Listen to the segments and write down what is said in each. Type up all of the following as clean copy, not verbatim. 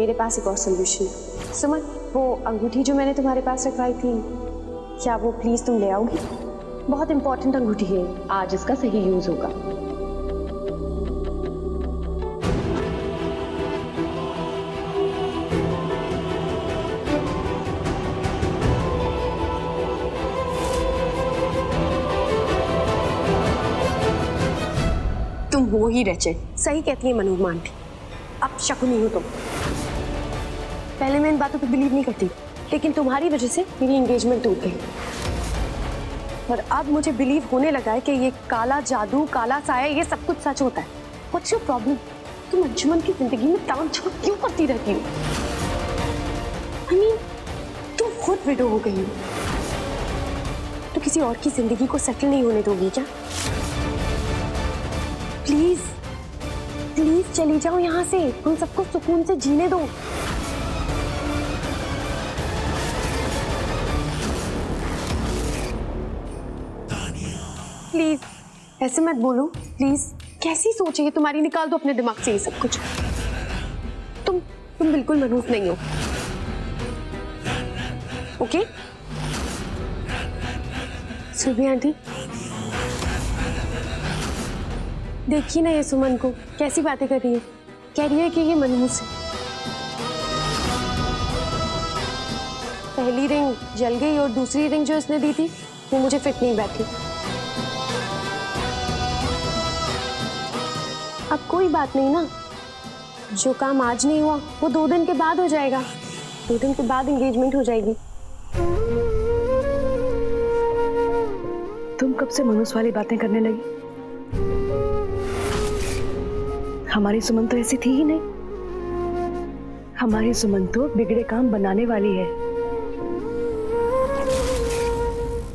मेरे पास एक और सोल्यूशन है। सुमन, वो अंगूठी जो मैंने तुम्हारे पास रखवाई थी, क्या वो प्लीज तुम ले आओगी? बहुत इंपॉर्टेंट अंगूठी है, आज इसका सही यूज होगा। तुम हो ही रचे, सही कहती है मनोरमा आंटी, अब शकुनी हो तुम। पहले मैं इन बातों पे बिलीव नहीं करती, लेकिन तुम्हारी वजह से मेरी एंगेजमेंट टूट गई। और अब मुझे बिलीव होने लगा है कि ये काला जादू, काला साया, ये सब कुछ सच होता है। What's your problem? तुम अंशुमन की जिंदगी में टांग छोड़ क्यों करती रहती हो? I mean, तुम खुद विडो हो गई हो, तो किसी और की जिंदगी को सेटल नहीं होने दोगी क्या? प्लीज प्लीज चली जाओ यहाँ से, उन सबको सुकून से जीने दो। प्लीज ऐसे मत बोलो, प्लीज। कैसी सोच है तुम्हारी, निकाल दो अपने दिमाग से ये सब कुछ। तुम बिल्कुल मनहूस नहीं हो, ओके? सुरभि आंटी, देखिए ना ये सुमन को कैसी बातें कर रही है, कह रही है कि ये मनहूस है। पहली रिंग जल गई और दूसरी रिंग जो इसने दी थी वो मुझे फिट नहीं बैठी। अब कोई बात नहीं ना, जो काम आज नहीं हुआ वो 2 दिन के बाद हो जाएगा, 2 दिन के बाद एंगेजमेंट हो जाएगी। तुम कब से मनहूस वाली बातें करने लगी? हमारी सुमन तो ऐसी थी ही नहीं। हमारी सुमन तो बिगड़े काम बनाने वाली है।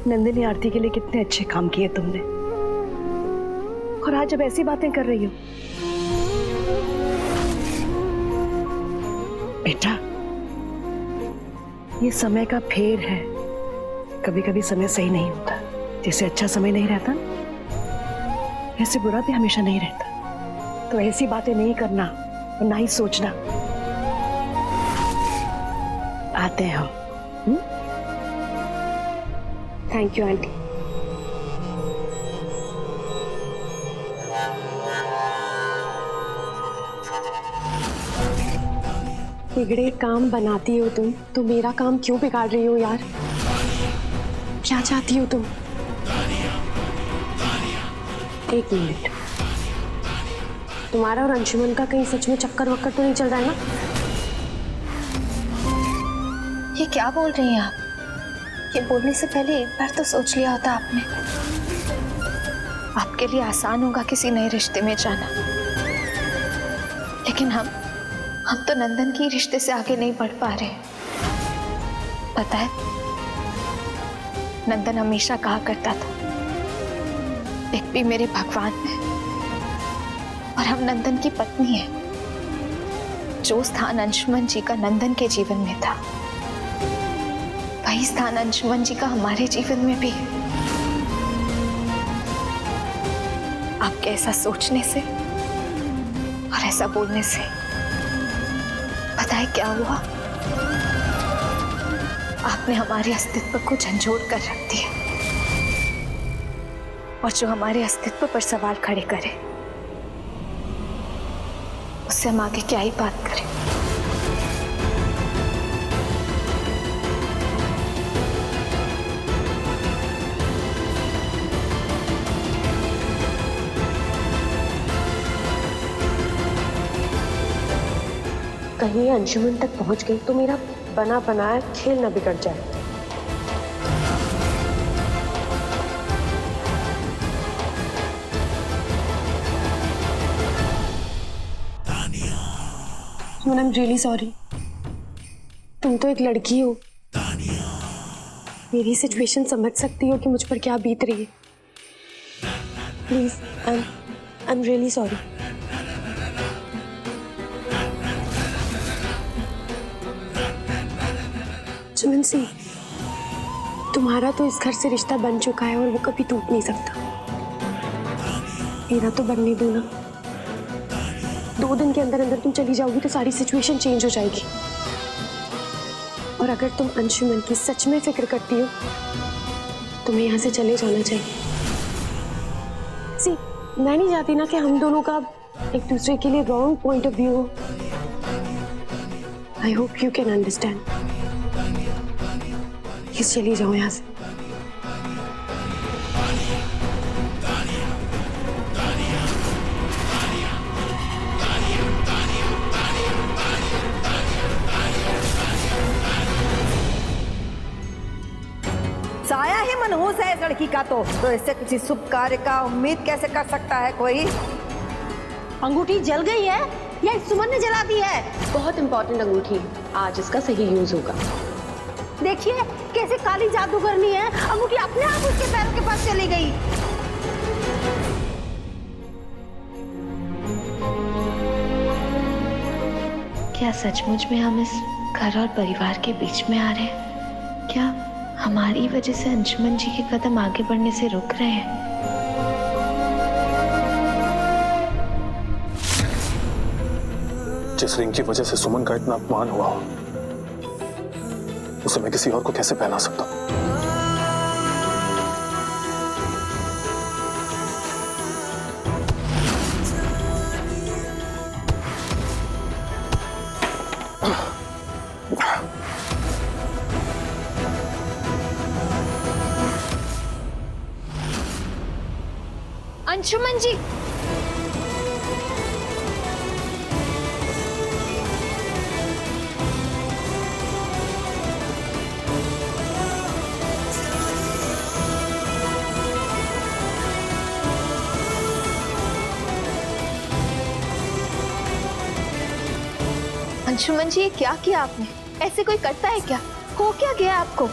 नंदिनी आरती के लिए कितने अच्छे काम किए तुमने, और आज जब ऐसी बातें कर रही हो। बेटा, ये समय का फेर है, कभी कभी समय सही नहीं होता। जैसे अच्छा समय नहीं रहता, ऐसे बुरा भी हमेशा नहीं रहता। तो ऐसी बातें नहीं करना और ना ही सोचना। आते हैं हम। Thank you aunty. बिगड़े काम बनाती हो तुम, तो मेरा काम क्यों बिगाड़ रही हो यार? क्या चाहती हो तुम? एक मिनट, तुम्हारा और अंशुमन का कहीं सच में चक्कर वक्कर तो नहीं चल रहा है ना? ये क्या बोल रही हैं आप? ये बोलने से पहले एक बार तो सोच लिया होता आपने। आपके लिए आसान होगा किसी नए रिश्ते में जाना, लेकिन हम तो नंदन की रिश्ते से आगे नहीं बढ़ पा रहे। पता है, नंदन हमेशा कहा करता था, एक भी मेरे भगवान है और हम नंदन की पत्नी है। जो स्थान अंशुमन जी का नंदन के जीवन में था, वही स्थान अंशुमन जी का हमारे जीवन में भी है। आपके ऐसा सोचने से और ऐसा बोलने से पता है क्या हुआ? आपने हमारे अस्तित्व को झंझोड़ कर रख दिया, और जो हमारे अस्तित्व पर सवाल खड़े करे उससे हम आगे क्या ही बात करें। कहीं अंशुमन तक पहुंच गई तो मेरा बना बनाया खेल न बिगड़ जाए। आई एम रियली सॉरी। तुम तो एक लड़की हो, मेरी सिचुएशन समझ सकती हो कि मुझ पर क्या बीत रही है। Please, I am really sorry. Suman Singh, तुम्हारा तो इस घर से रिश्ता बन चुका है और वो कभी टूट नहीं सकता। मेरा तो बनने दो ना। 2 2 दिन के अंदर अंदर तुम चली जाओगी तो सारी सिचुएशन चेंज हो जाएगी। और अगर तुम अंशुमन की सच में फिक्र करती हो, तुम्हें यहाँ से चले जाना चाहिए। सी, मैं नहीं चाहती ना कि हम दोनों का एक दूसरे के लिए रॉन्ग पॉइंट ऑफ व्यू हो। I hope you can understand. Please चली जाओ यहाँ से। साया ही मनहूस है इस लड़की का, तो इससे किसी शुभ कार्य का उम्मीद कैसे कर सकता है कोई? अंगूठी जल गई है या इस सुमन ने जला दी है? बहुत इंपॉर्टेंट अंगूठी है, आज इसका सही यूज होगा। देखिए कैसे काली जादूगरनी है, अंगूठी अपने आप उसके पैरों के पास चली गई। क्या सचमुच में हम इस घर और परिवार के बीच में आ रहे हैं? क्या हमारी वजह से अंशुमन जी के कदम आगे बढ़ने से रुक रहे हैं? जिस रिंग की वजह से सुमन का इतना अपमान हुआ उसे मैं किसी और को कैसे पहना सकता हूं? अंशुमन जी, अंशुमन जी, ये क्या किया आपने? ऐसे कोई करता है क्या? हो क्या गया आपको?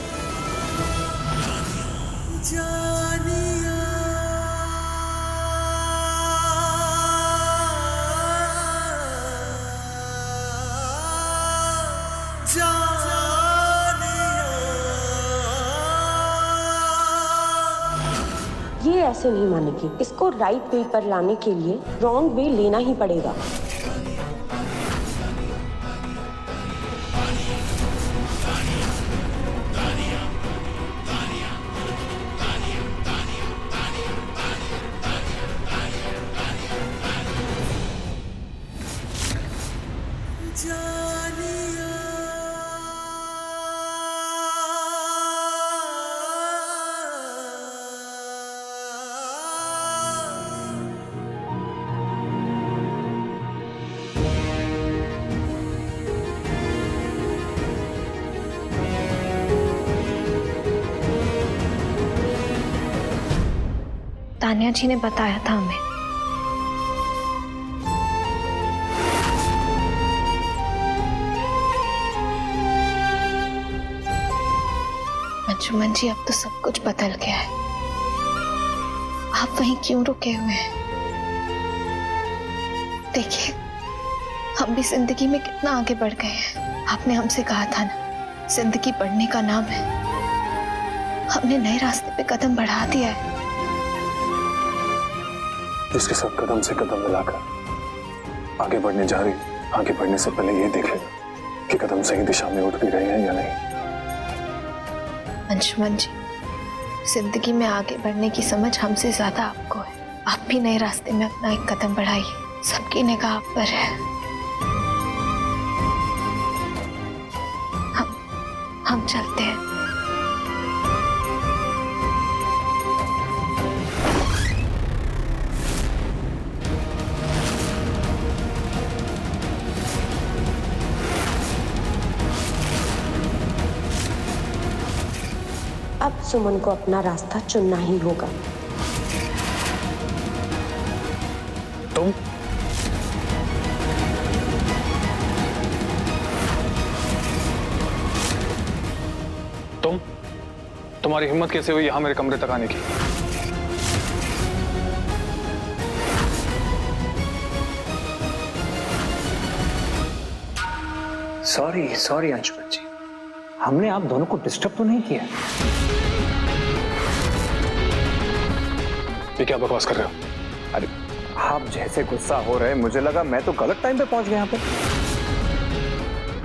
ये ऐसे नहीं मानेगी, इसको राइट वे पर लाने के लिए रॉन्ग वे लेना ही पड़ेगा। तानिया जी ने बताया था हमें। अंशुमन जी, अब तो सब कुछ बदल गया है। आप वहीं क्यों रुके हुए हैं? देखिए, हम भी जिंदगी में कितना आगे बढ़ गए हैं। आपने हमसे कहा था ना, जिंदगी बढ़ने का नाम है। हमने नए रास्ते पे कदम बढ़ा दिया है। इसके साथ कदम से कदम मिलाकर आगे बढ़ने जा रही, आगे बढ़ने से पहले ये देख लेना कि कदम सही दिशा में उठ भी रहे हैं या नहीं। अंशुमन जी, जिंदगी में आगे बढ़ने की समझ हमसे ज्यादा आपको है। आप भी नए रास्ते में अपना एक कदम बढ़ाइए। सबकी निगाह आप पर है। हम चलते हैं। अब सुमन को अपना रास्ता चुनना ही होगा। तुम्हारी हिम्मत कैसे हुई यहां मेरे कमरे तक आने की? सॉरी अंशुमन जी, हमने आप दोनों को डिस्टर्ब तो नहीं किया? ये क्या बकवास कर रहे हो? अरे आप जैसे गुस्सा हो रहे, मुझे लगा मैं तो गलत टाइम पे पहुंच गया यहाँ पे।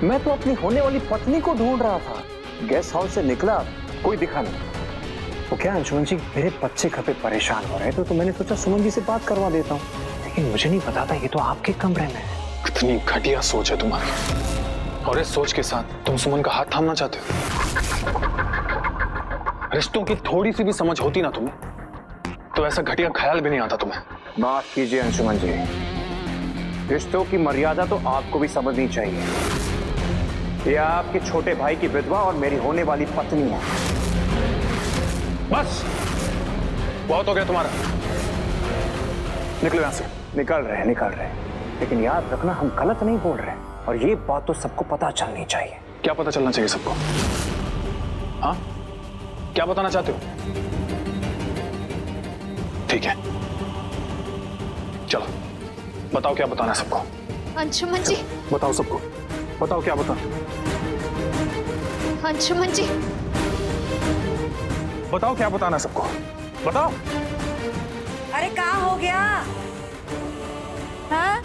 मैं तो अपनी होने वाली पत्नी को ढूंढ रहा था। गेस्ट हाउस से निकला, कोई दिखा नहीं। वो क्या अंशुमन जी, मेरे बच्चे घर पे परेशान हो रहे थे, तो मैंने सोचा सुमन जी से बात करवा देता हूँ। लेकिन मुझे नहीं पता था ये तो आपके कमरे में है। कितनी घटिया सोच है तुम्हारी, और इस सोच के साथ तुम सुमन का हाथ थामना चाहते हो। रिश्तों की थोड़ी सी भी समझ होती ना तुम्हें, तो ऐसा घटिया ख्याल भी नहीं आता तुम्हें। माफ कीजिए अंशुमन जी, रिश्तों की मर्यादा तो आपको भी समझनी चाहिए। ये आपके छोटे भाई की विधवा और मेरी होने वाली पत्नी है। बस बहुत हो गया तुम्हारा, निकलो यहां से। निकल रहे, लेकिन याद रखना हम गलत नहीं बोल रहे, और ये बात तो सबको पता चलनी चाहिए। क्या पता चलना चाहिए सबको? हाँ, क्या बताना चाहते हो? ठीक है, चलो बताओ क्या बताना है सबको। अंशुमन जी, बताओ सबको, बताओ क्या बताना। अंशुमन जी, बताओ क्या बताना है सबको, बताओ। अरे क्या हो गया? हाँ?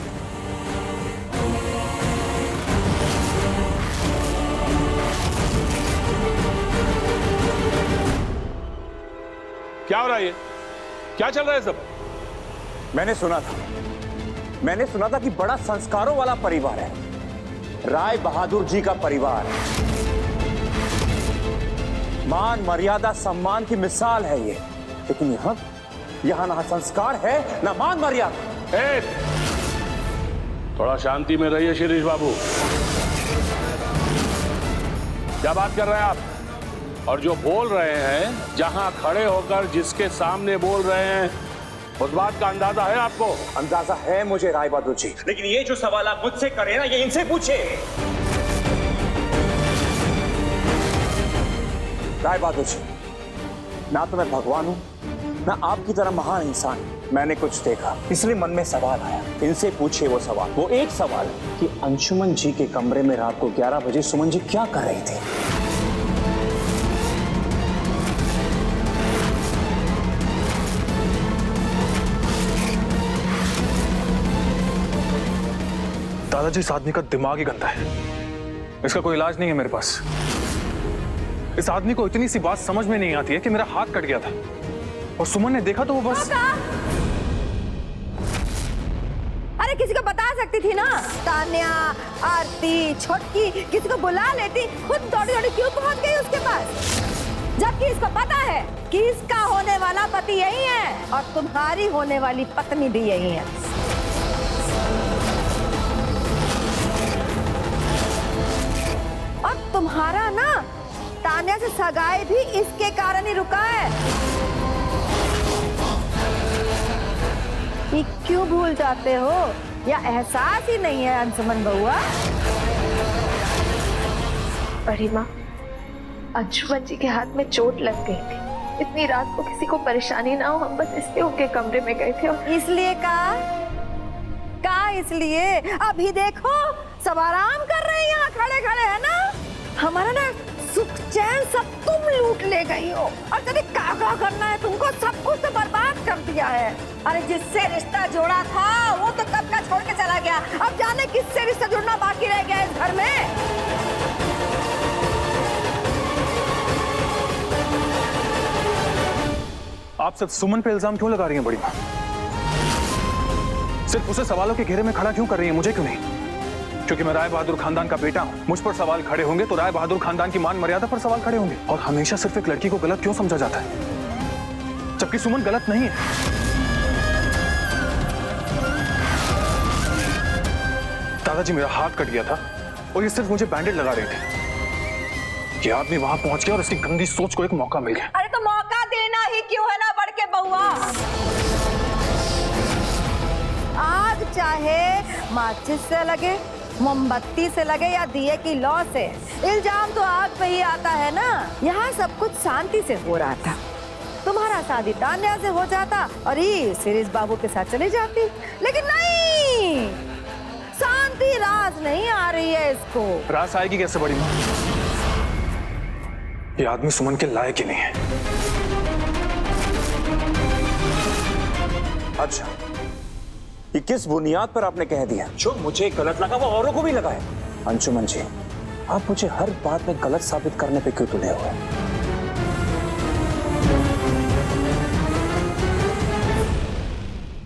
क्या हो रहा है ये? क्या चल रहा है सब? मैंने सुना था कि बड़ा संस्कारों वाला परिवार है, राय बहादुर जी का परिवार। मान मर्यादा सम्मान की मिसाल है ये, लेकिन यहाँ ना संस्कार है ना मान मर्यादा। थोड़ा शांति में रहिए शिरीष बाबू। क्या बात कर रहे हैं आप? और जो बोल रहे हैं, जहां खड़े होकर जिसके सामने बोल रहे हैं, उस बात का अंदाजा है आपको? अंदाजा है मुझे राय बहादुर जी, लेकिन ये जो सवाल आप मुझसे करें ना, ये इनसे पूछे। राय बहादुर जी, ना तो मैं भगवान हूं, ना आपकी तरह महान इंसान। मैंने कुछ देखा, इसलिए मन में सवाल आया। इनसे पूछिए वो सवाल। वो एक सवाल कि अंशुमन जी के कमरे में रात को 11 बजे सुमन जी क्या कर रही थी। दादाजी, इस आदमी का दिमाग ही गंदा है, इसका कोई इलाज नहीं है मेरे पास। इस आदमी को इतनी सी बात समझ में नहीं आती है कि मेरा हाथ कट गया था, और सुमन ने देखा तो वो बस। अरे किसी को बता सकती थी ना, तान्या, आरती, छोटकी, किसी को बुला लेती। खुद दौड़ी दौड़ी क्यों पहुंच गई उसके पास, जबकि इसको पता है कि इसका होने वाला पति यही है और तुम्हारी होने वाली पत्नी भी यही है। और तुम्हारा ना तान्या से सगाई भी इसके कारण ही रुका है। ये क्यों भूल जाते हो, या एहसास ही नहीं है अंशुमन बउआ? बड़ी माँ, अंशुमन जी के हाथ में चोट लग गई थी। इतनी रात को किसी को परेशानी ना हो, हम बस इसलिए उनके कमरे में गए थे। और इसलिए इसलिए अभी देखो सब आराम कर रहे हैं यहाँ खड़े खड़े, है ना? हमारा ना सुख चैन सब तुम लूट ले गई हो, और कभी क्या करना है तुमको, सब कुछ तो बर्बाद कर दिया है। अरे जिससे रिश्ता जोड़ा था वो तो कब का छोड़ के चला गया, अब जाने किससे रिश्ता जुड़ना बाकी रह गया इस घर में। आप सिर्फ सुमन पे इल्जाम क्यों लगा रही हैं बड़ी माँ? सिर्फ उसे सवालों के घेरे में खड़ा क्यों कर रही है, मुझे क्यों नहीं? क्योंकि मैं राय बहादुर खानदान का बेटा हूं। मुझ पर सवाल खड़े होंगे तो राय बहादुर खानदान की मान मर्यादा पर सवाल खड़े होंगे। और हमेशा सिर्फ एक लड़की को गलत क्यों समझा जाता है, जबकि सुमन गलत नहीं है। दादाजी, मेरा हाथ कट गया था और ये सिर्फ मुझे बैंडेड लगा रहे थे। ये आदमी वहां पहुंच गया और इसकी गंदी सोच को एक मौका मिल गया। अरे तो मौका देना ही क्यों है ना बढ़ के बउआ। आग चाहे माचिस से लगे, मोमबत्ती से लगे या दिए की लौ से, इल्जाम तो आग पे ही आता है ना। यहाँ सब कुछ शांति से हो रहा था, तुम्हारा शादी तान्या से हो जाता और ये शिरीष बाबू के साथ चली जाती, लेकिन नहीं, शांति रास नहीं आ रही है इसको। रास आएगी कैसे बड़ी माँ? ये आदमी सुमन के लायक ही नहीं है। अच्छा, ये किस बुनियाद पर आपने कह दिया? जो मुझे गलत लगा वो औरों को भी लगा है। अंशुमन जी, आप मुझे हर बात में गलत साबित करने पे क्यों तुले हुए हैं?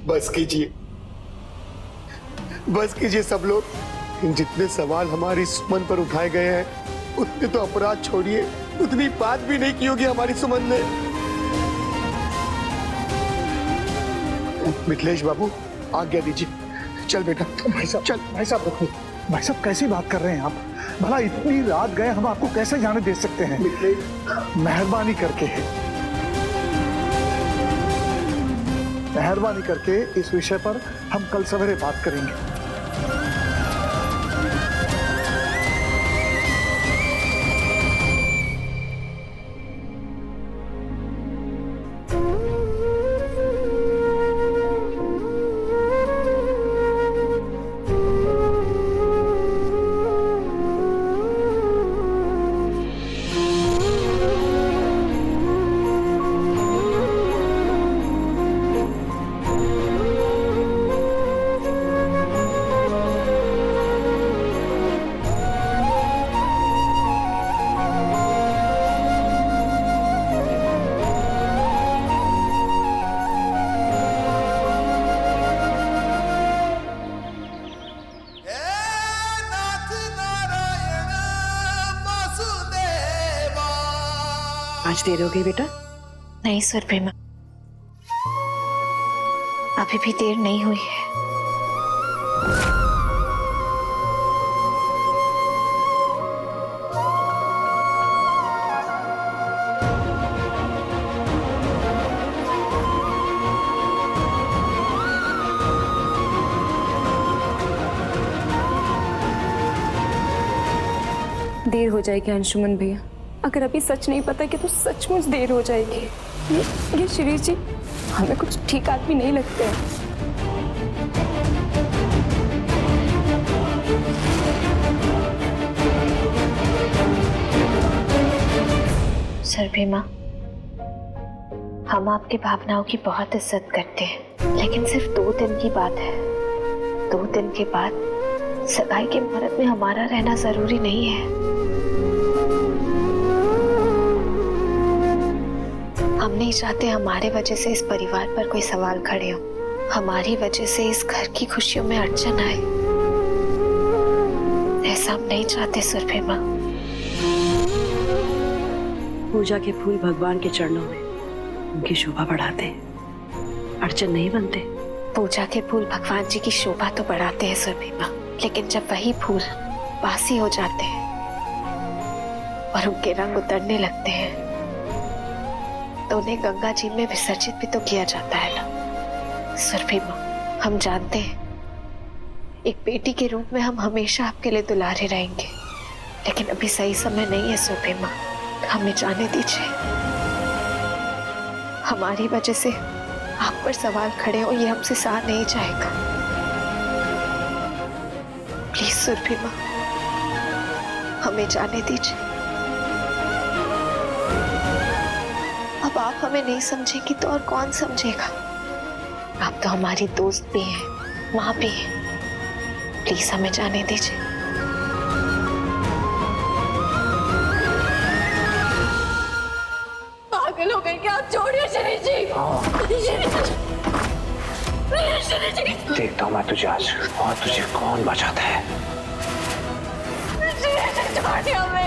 बस कीजिए सब लोग। जितने सवाल हमारी सुमन पर उठाए गए हैं उतने तो अपराध छोड़िए, उतनी बात भी नहीं की होगी हमारी सुमन ने। मिथिलेश बाबू, आज्ञा दीजिए। चल बेटा। भाई साहब रुको। भाई साहब कैसी बात कर रहे हैं आप? भला इतनी रात गए, हम आपको कैसे जाने दे सकते हैं? मेहरबानी करके इस विषय पर हम कल सवेरे बात करेंगे। आज देर हो गई बेटा? नहीं सुरभि माँ, अभी भी देर नहीं हुई है। देर हो जाएगी अंशुमन भैया। अगर अभी सच नहीं पता कि तो सचमुच देर हो जाएगी। ये शिरीष जी हमें कुछ ठीक आदमी नहीं लगते हैं। सुरभि माँ, हम आपकी भावनाओं की बहुत इज्जत करते हैं, लेकिन सिर्फ 2 दिन की बात है। 2 दिन के बाद सगाई के मुहूर्त में हमारा रहना जरूरी नहीं है। हम नहीं चाहते हमारे वजह से इस परिवार पर कोई सवाल खड़े हो, हमारी वजह से इस घर की खुशियों में अड़चन आए। ऐसा हम नहीं चाहते सुरभि माँ। पूजा के फूल भगवान के चरणों में उनकी शोभा बढ़ाते हैं, अड़चन नहीं बनते। पूजा के फूल भगवान जी की शोभा तो बढ़ाते हैं सुरभि माँ, लेकिन जब वही फूल बासी हो जाते हैं और उनके रंग उतरने लगते हैं तो उन्हें गंगा जी में विसर्जित भी तो किया जाता है ना। सुरभि माँ, हम जानते हैं एक बेटी के रूप में हम हमेशा आपके लिए दुलारे रहेंगे, लेकिन अभी सही समय नहीं है सुरभि माँ, हमें जाने दीजिए। हमारी वजह से आप पर सवाल खड़े हो, ये हमसे सहा नहीं जाएगा। प्लीज सुरभि माँ, हमें जाने दीजिए। अब आप हमें नहीं समझेगी तो और कौन समझेगा? आप तो हमारी दोस्त भी हैं, माँ भी हैं। प्लीज हमें जाने दीजिए। पागल हो गए क्या? छोड़िए शिरीष जी। देखता हूँ मैं तुझे आज, और तुझे कौन बचाता है। छोड़िए हमें।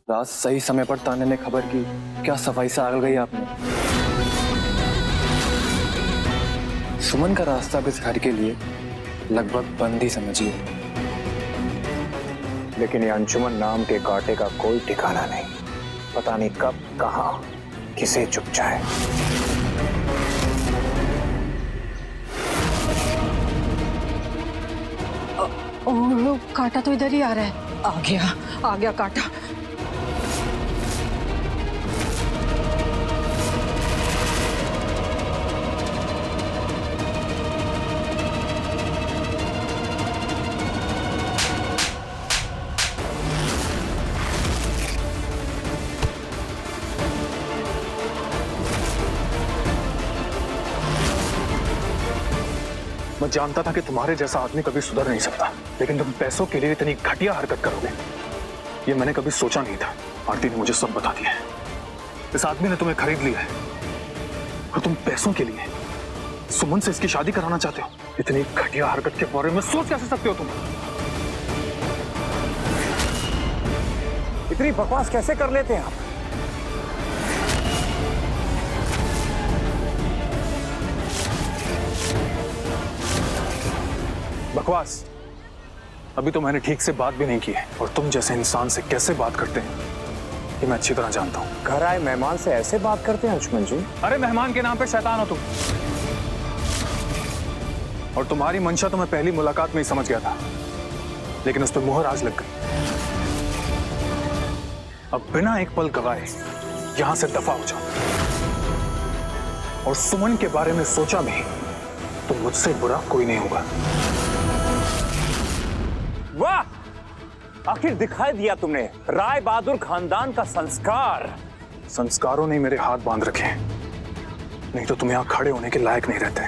रात सही समय पर ताने ने खबर की, क्या सफाई से आग गई आपने। सुमन का रास्ता अब इस घर के लिए लगभग बंद ही समझिए। लेकिन ये अंशुमन नाम के कांटे का कोई ठिकाना नहीं, पता नहीं कब कहां किसे चुप जाए। कांटा तो इधर ही आ रहा है। आ गया कांटा। मैं जानता था कि तुम्हारे जैसा आदमी कभी सुधर नहीं सकता, लेकिन तुम पैसों के लिए इतनी घटिया हरकत करोगे ये मैंने कभी सोचा नहीं था। आरती ने मुझे सब बता दिया है। इस आदमी ने तुम्हें खरीद लिया है और तुम पैसों के लिए सुमन से इसकी शादी कराना चाहते हो। इतनी घटिया हरकत के बारे में सोच कैसे सकते हो तुम? इतनी बकवास कैसे कर लेते हैं आप? बकवास? अभी तो मैंने ठीक से बात भी नहीं की है और तुम जैसे इंसान से कैसे बात करते हैं ये मैं अच्छी तरह जानता हूं। घर आए मेहमान से ऐसे बात करते हैं अंशुमन जी? अरे मेहमान के नाम पे शैतान हो तुम। और तुम्हारी मंशा तो मैं पहली मुलाकात में ही समझ गया था, लेकिन उस पर मुहर आज लग गई। अब बिना एक पल गवाए यहां से दफा हो जाओ। और सुमन के बारे में सोचा भी तो मुझसे बुरा कोई नहीं होगा। वाह, आखिर दिखाई दिया तुमने राय बहादुर खानदान का संस्कार। संस्कारों ने मेरे हाथ बांध रखे हैं, नहीं तो तुम यहां खड़े होने के लायक नहीं रहते।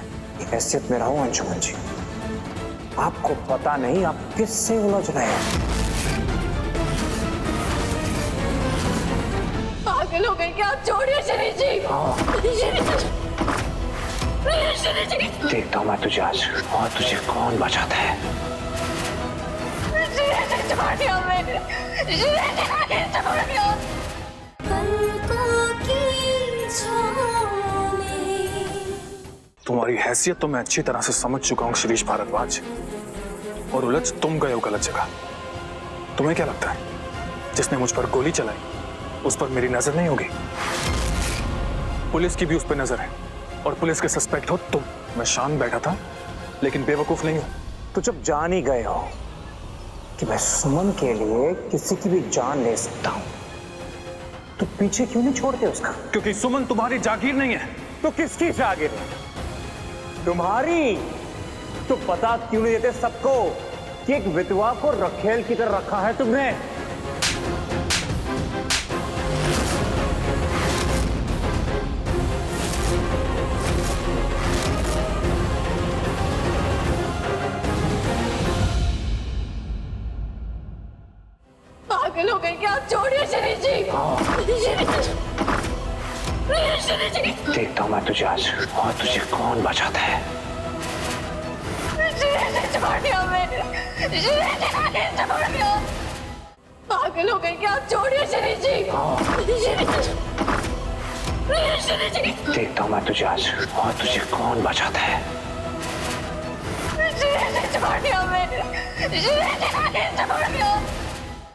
हैसियत में रहो अंशुमन जी, आपको पता नहीं आप किससे उलझ रहे हैं। पागल हो गए क्या? छोड़िए शनि जी। देखता हूं मैं तुझे आज, और तुझे कौन बचाता है। तुम्हारी हैसियत तो मैं अच्छी तरह से समझ चुका हूं शिरीष भारद्वाज, और उलझ तुम गए हो गलत जगह। तुम्हें क्या लगता है जिसने मुझ पर गोली चलाई उस पर मेरी नजर नहीं होगी? पुलिस की भी उस पर नजर है, और पुलिस के सस्पेक्ट हो तुम। मैं शांत बैठा था लेकिन बेवकूफ नहीं हूं। तो जब जान ही गए हो कि मैं सुमन के लिए किसी की भी जान ले सकता हूं, तो पीछे क्यों नहीं छोड़ते उसका? क्योंकि सुमन तुम्हारी जागीर नहीं है। तो किसकी जागीर है? तुम्हारी। तो पता क्यों नहीं देते सबको कि एक विधवा को रखेल की तरह रखा है तुमने? पागल हो गए क्या? छोड़िए शनि जी। देखता हूं मैं तुझे आज, और तुझे कौन बचाता है। पागल हो गए क्या? छोड़िए शनि जी। देखता हूं मैं तुझे आज, और तुझे कौन बचाता है। छोड़िए